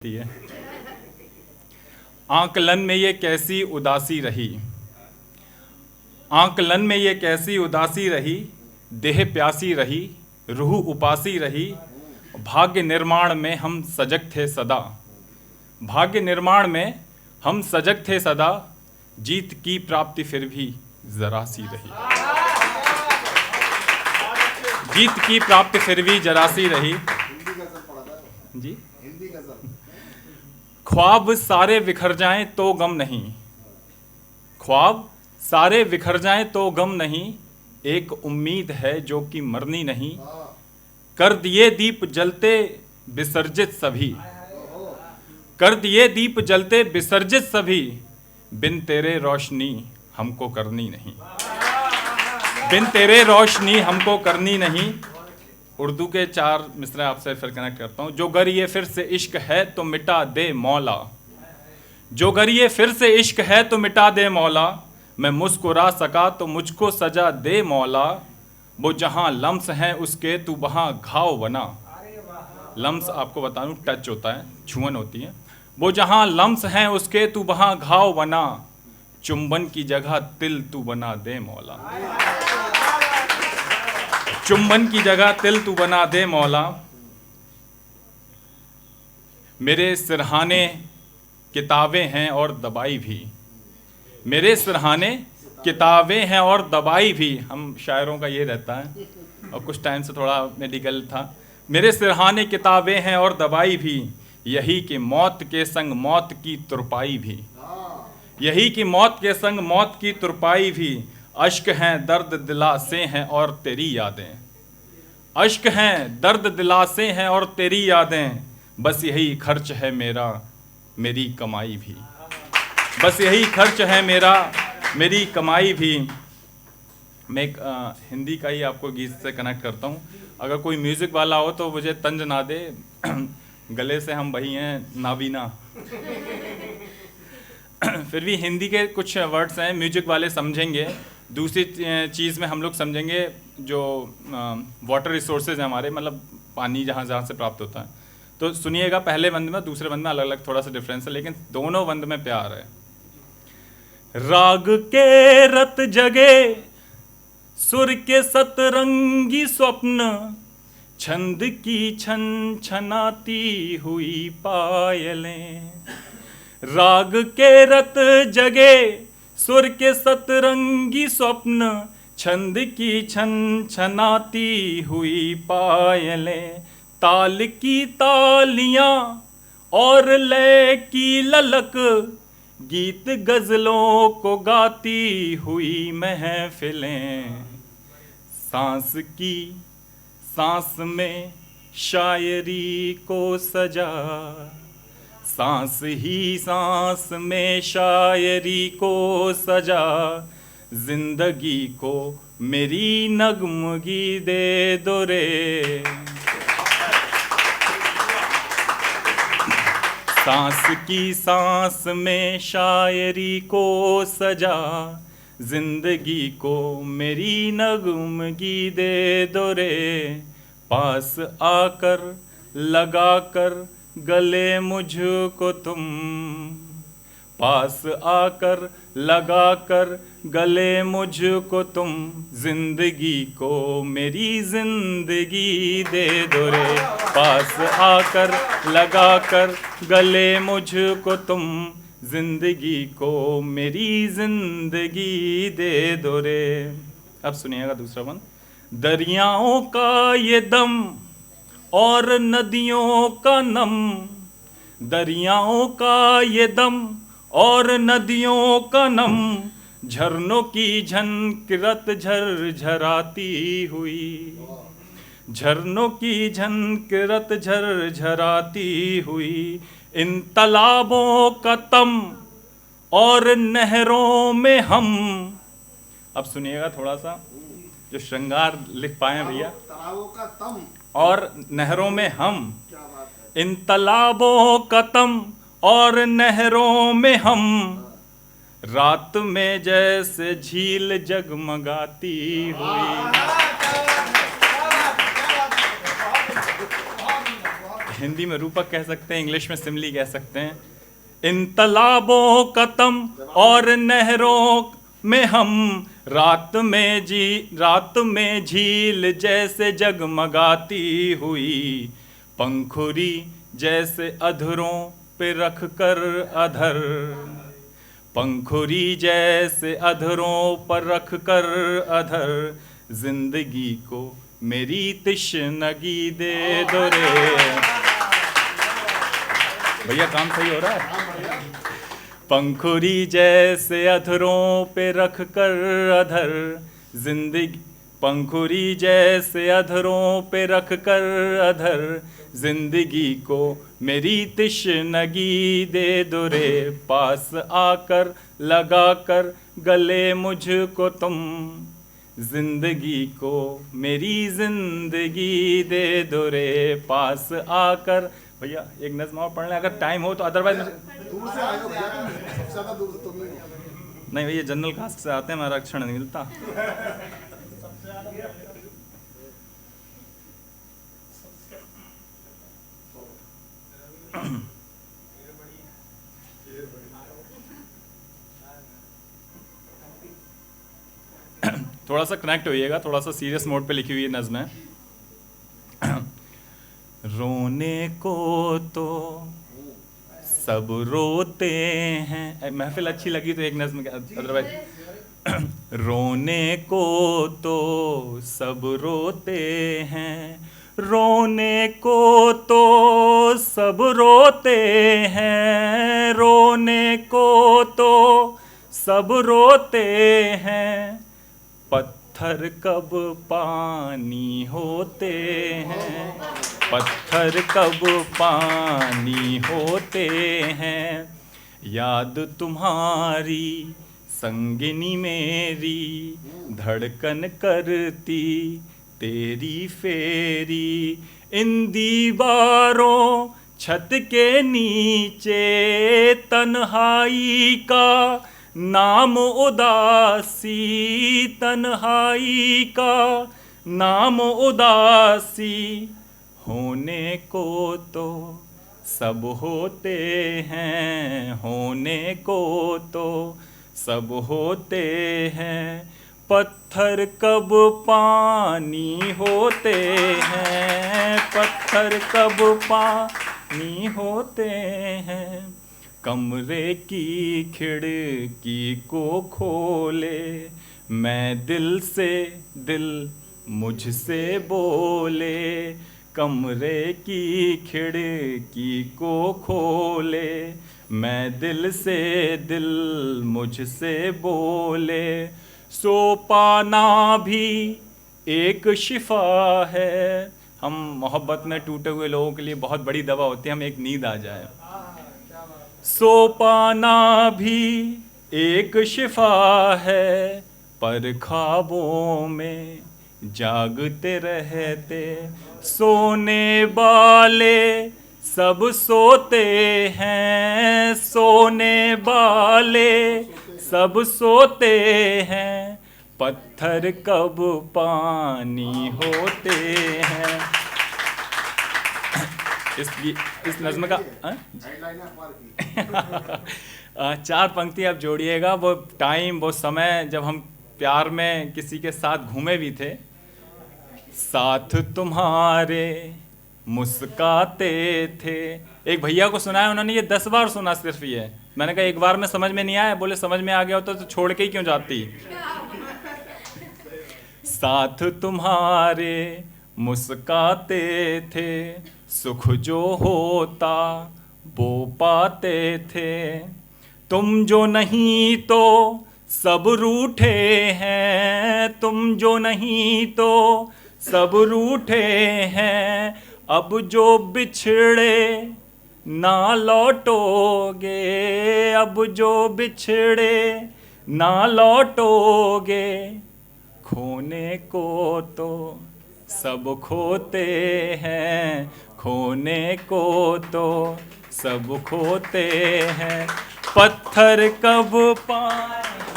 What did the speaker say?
है। आंकलन में ये कैसी उदासी रही, आंकलन में ये कैसी उदासी रही, देह प्यासी रही, रूह उपासी रही। भाग्य निर्माण में हम सजग थे सदा, भाग्य निर्माण में हम सजग थे सदा, जीत की प्राप्ति फिर भी जरा सी रही, जीत की प्राप्ति फिर भी जरा सी रही। जी, ख्वाब सारे बिखर जाएं तो गम नहीं, ख्वाब सारे बिखर जाएं तो गम नहीं, एक उम्मीद है जो कि मरनी नहीं। कर दिए दीप जलते विसर्जित सभी, कर दिए दीप जलते विसर्जित सभी, बिन तेरे रोशनी हमको करनी नहीं, बिन तेरे रोशनी हमको करनी नहीं। उर्दू के 4 मिसरे आपसे फिर कनेक्ट करता हूँ। जो गर ये फिर से इश्क है तो मिटा दे मौला, जो गर ये फिर से इश्क है तो मिटा दे मौला, मैं मुस्कुरा सका तो मुझको सजा दे मौला। वो जहाँ लम्स हैं उसके तू वहाँ घाव बना, लम्स आपको बता दूँ टच होता है, छुअन होती है। वो जहाँ लम्स हैं उसके तू वहाँ घाव बना, चुंबन की जगह तिल तू बना दे मौला, चुंबन की जगह तिल तू बना दे मौला। मेरे सिरहाने किताबें हैं और दवाई भी, मेरे सिरहाने किताबें हैं और दवाई भी। हम शायरों का ये रहता है, और कुछ टाइम से थोड़ा मेडिकल था। मेरे सिरहाने किताबें हैं और दवाई भी, यही कि मौत के संग मौत की तुरपाई भी, यही कि मौत के संग मौत की तुरपाई भी। अश्क हैं दर्द दिलासे हैं और तेरी यादें, अश्क हैं दर्द दिलासे हैं और तेरी यादें, बस यही खर्च है मेरा मेरी कमाई भी, बस यही खर्च है मेरा मेरी कमाई भी। मैं एक हिंदी का ही आपको गीत से कनेक्ट करता हूँ। अगर कोई म्यूज़िक वाला हो तो मुझे तंज ना दे, गले से हम वही हैं नाबीना। फिर भी हिंदी के कुछ वर्ड्स हैं, म्यूजिक वाले समझेंगे। दूसरी चीज़ में हम लोग समझेंगे जो वाटर रिसोर्सेज हैं हमारे, मतलब पानी जहाँ जहाँ से प्राप्त होता है। तो सुनिएगा, पहले बंद में दूसरे बंद में अलग अलग थोड़ा सा डिफरेंस है, लेकिन दोनों बंद में प्यार है। राग के रत जगे सुर के सतरंगी स्वप्न, छंद की छन छनाती हुई पायलें। राग के रत जगे सुर के सतरंगी स्वप्न, छंद की छन छनाती हुई पायलें। ताल की तालियां और लय की ललक, गीत गजलों को गाती हुई महफिलें। सांस की सांस में शायरी को सजा, सांस ही सांस में शायरी को सजा, जिंदगी को मेरी नगमगी दे दो रे। सांस की सांस में शायरी को सजा, जिंदगी को मेरी नगमगी दे दो रे। पास आकर लगाकर गले मुझको तुम, पास आकर लगाकर गले मुझको तुम, जिंदगी को मेरी जिंदगी दे दो रे। पास आकर लगाकर गले मुझको तुम, जिंदगी को मेरी जिंदगी दे दो रे। अब सुनिएगा दूसरा वन। दरियाओं का ये दम और नदियों का नम, दरियाओं का ये दम और नदियों का नम, झरनों की झनकरत झरझराती हुई, झरनों की झनकरत झरझराती हुई। इन तालाबों का तम और नहरों में हम। अब सुनिएगा थोड़ा सा, जो श्रृंगार लिख पाए भैया। तालाबों का तम और नहरों में हम, इन तालाबों का तम और नहरों में हम, रात में जैसे झील जगमगाती हुई। हिंदी में रूपक कह सकते हैं, इंग्लिश में सिमली कह सकते हैं। इन तालाबों का तम और नहरों में हम रात में झील जैसे जगमगाती हुई, पंखुड़ी जैसे अधरों पे रख कर अधर, पंखुड़ी जैसे अधरों पर रख कर अधर, जिंदगी को मेरी तिश्नगी दे दो रे। भैया काम सही हो रहा है। पंखुड़ी जैसे अधरों पे रख कर अधर, जिंदगी, पंखुड़ी जैसे अधरों पे रख कर अधर, जिंदगी को मेरी तिश्नगी दे दो रे। पास आकर लगा कर गले मुझको तुम, जिंदगी को मेरी जिंदगी दे दो रे। पास आकर, भैया एक नज़्म और पढ़ लें अगर टाइम हो तो, अदरवाइज दूर से आए हो भैया, सबसे ज्यादा दूर से तुम ही हो। नहीं भैया जनरल कास्ट से आते हैं, आरक्षण नहीं मिलता। थोड़ा सा कनेक्ट होइएगा, थोड़ा सा सीरियस मोड पे लिखी हुई नज़्म है। रोने को तो सब रोते हैं, महफिल अच्छी लगी तो एक नज़्म, अदरवाइज रोने को तो सब रोते हैं, रोने को तो सब रोते हैं, रोने को तो सब रोते हैं, पत्थर कब पानी होते हैं, पत्थर कब पानी होते हैं। याद तुम्हारी संगिनी मेरी, धड़कन करती तेरी फेरी, इन दीवारों छत के नीचे तन्हाई का नाम उदासी, तन्हाई का नाम उदासी। होने को तो सब होते हैं, होने को तो सब होते हैं, पत्थर कब पानी होते हैं, पत्थर कब पानी होते हैं। कमरे की खिड़की को खोले, मैं दिल से दिल मुझसे बोले, कमरे की खिड़की को खोले, मैं दिल से दिल मुझसे बोले। सो पाना भी एक शिफा है, हम मोहब्बत में टूटे हुए लोगों के लिए बहुत बड़ी दवा होती है, हम एक नींद आ जाए। सो पाना भी एक शिफा है, पर ख्वाबों में जागते रहते, सोने वाले सब सोते हैं, सोने वाले सब सोते हैं, पत्थर कब पानी होते हैं। इस नज़्म का चार पंक्ति आप जोड़िएगा। वो टाइम, वो समय जब हम प्यार में किसी के साथ घूमे भी थे, साथ तुम्हारे मुस्काते थे। एक भैया को सुनाया, उन्होंने ये 10 बार सुना सिर्फ ये। मैंने कहा एक बार में समझ में नहीं आया, बोले समझ में आ गया होता तो छोड़ के ही क्यों जाती। साथ तुम्हारे मुस्काते थे, सुख जो होता वो पाते थे, तुम जो नहीं तो सब रूठे हैं, तुम जो नहीं तो सब रूठे हैं, अब जो बिछड़े ना लौटोगे, अब जो बिछड़े ना लौटोगे, खोने को तो सब खोते हैं, खोने को तो सब खोते हैं, पत्थर कब पानी